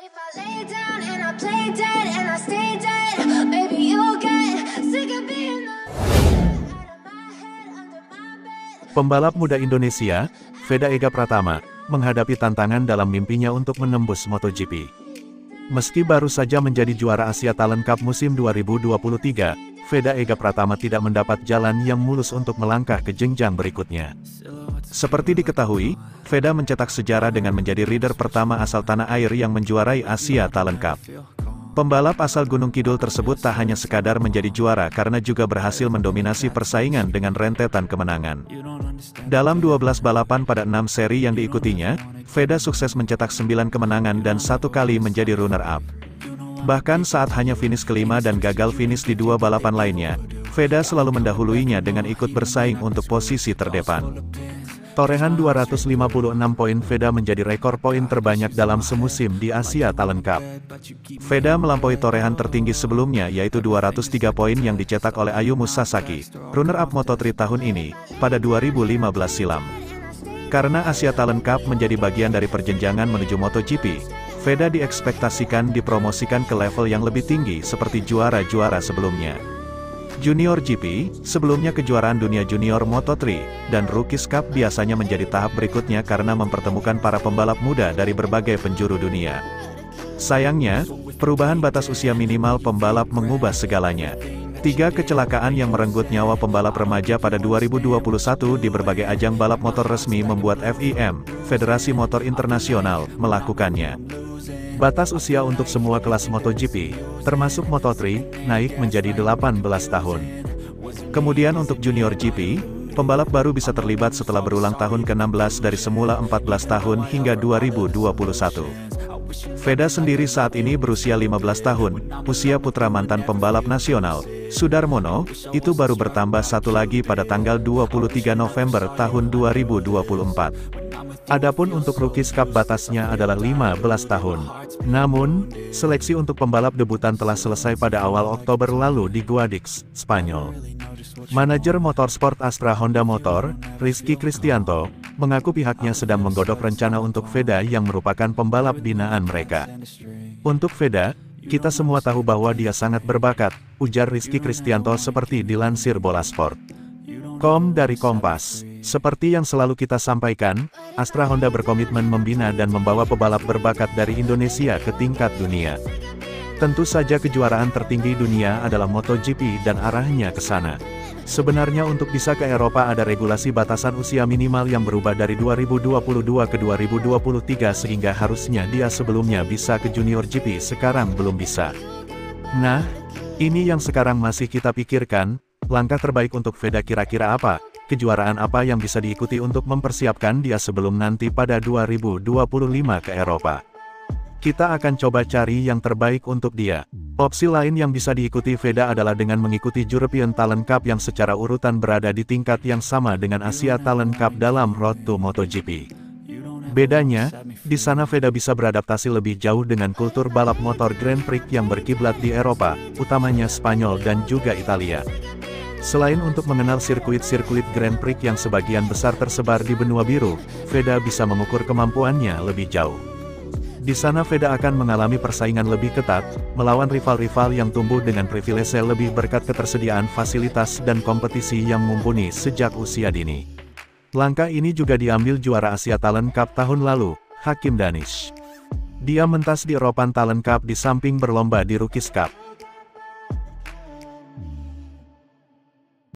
If I lay down and I play dead and I stay dead, baby you'll get sick of being the out of my head, under my bed. Pembalap muda Indonesia, Veda Ega Pratama, menghadapi tantangan dalam mimpinya untuk menembus MotoGP. Meski baru saja menjadi juara Asia Talent Cup musim 2023, Veda Ega Pratama tidak mendapat jalan yang mulus untuk melangkah ke jenjang berikutnya. Seperti diketahui, Veda mencetak sejarah dengan menjadi rider pertama asal tanah air yang menjuarai Asia Talent Cup. Pembalap asal Gunung Kidul tersebut tak hanya sekadar menjadi juara karena juga berhasil mendominasi persaingan dengan rentetan kemenangan. Dalam 12 balapan pada 6 seri yang diikutinya, Veda sukses mencetak 9 kemenangan dan 1 kali menjadi runner-up. Bahkan saat hanya finish kelima dan gagal finish di 2 balapan lainnya, Veda selalu mendahuluinya dengan ikut bersaing untuk posisi terdepan. Torehan 256 poin Veda menjadi rekor poin terbanyak dalam semusim di Asia Talent Cup. Veda melampaui torehan tertinggi sebelumnya yaitu 203 poin yang dicetak oleh Ayumu Sasaki, runner-up Moto3 tahun ini, pada 2015 silam. Karena Asia Talent Cup menjadi bagian dari perjenjangan menuju MotoGP, Veda diekspektasikan dipromosikan ke level yang lebih tinggi seperti juara-juara sebelumnya. Junior GP, sebelumnya kejuaraan dunia junior Moto3, dan Rookies Cup biasanya menjadi tahap berikutnya karena mempertemukan para pembalap muda dari berbagai penjuru dunia. Sayangnya, perubahan batas usia minimal pembalap mengubah segalanya. 3 kecelakaan yang merenggut nyawa pembalap remaja pada 2021 di berbagai ajang balap motor resmi membuat FIM, Federasi Motor Internasional, melakukannya. Batas usia untuk semua kelas MotoGP, termasuk Moto3, naik menjadi 18 tahun. Kemudian untuk Junior GP, pembalap baru bisa terlibat setelah berulang tahun ke-16 dari semula 14 tahun hingga 2021. Veda sendiri saat ini berusia 15 tahun, usia putra mantan pembalap nasional, Sudarmono, itu baru bertambah 1 lagi pada tanggal 23 November tahun 2024. Adapun untuk Rookies Cup batasnya adalah 15 tahun. Namun, seleksi untuk pembalap debutan telah selesai pada awal Oktober lalu di Guadix, Spanyol. Manajer motorsport Astra Honda Motor, Rizky Kristianto, mengaku pihaknya sedang menggodok rencana untuk Veda yang merupakan pembalap binaan mereka. Untuk Veda, kita semua tahu bahwa dia sangat berbakat, ujar Rizky Kristianto seperti dilansir Bola Sport. Dari Kompas. Seperti yang selalu kita sampaikan, Astra Honda berkomitmen membina dan membawa pebalap berbakat dari Indonesia ke tingkat dunia. Tentu saja kejuaraan tertinggi dunia adalah MotoGP dan arahnya ke sana. Sebenarnya untuk bisa ke Eropa ada regulasi batasan usia minimal yang berubah dari 2022 ke 2023 sehingga harusnya dia sebelumnya bisa ke Junior GP sekarang belum bisa. Nah, ini yang sekarang masih kita pikirkan, langkah terbaik untuk Veda kira-kira apa? Kejuaraan apa yang bisa diikuti untuk mempersiapkan dia sebelum nanti pada 2025 ke Eropa. Kita akan coba cari yang terbaik untuk dia. Opsi lain yang bisa diikuti Veda adalah dengan mengikuti European Talent Cup yang secara urutan berada di tingkat yang sama dengan Asia Talent Cup dalam Road to MotoGP. Bedanya, di sana Veda bisa beradaptasi lebih jauh dengan kultur balap motor Grand Prix yang berkiblat di Eropa, utamanya Spanyol dan juga Italia. Selain untuk mengenal sirkuit-sirkuit Grand Prix yang sebagian besar tersebar di benua biru, Veda bisa mengukur kemampuannya lebih jauh. Di sana Veda akan mengalami persaingan lebih ketat, melawan rival-rival yang tumbuh dengan privilese lebih berkat ketersediaan fasilitas dan kompetisi yang mumpuni sejak usia dini. Langkah ini juga diambil juara Asia Talent Cup tahun lalu, Hakim Danish. Dia mentas di European Talent Cup di samping berlomba di Rookies Cup.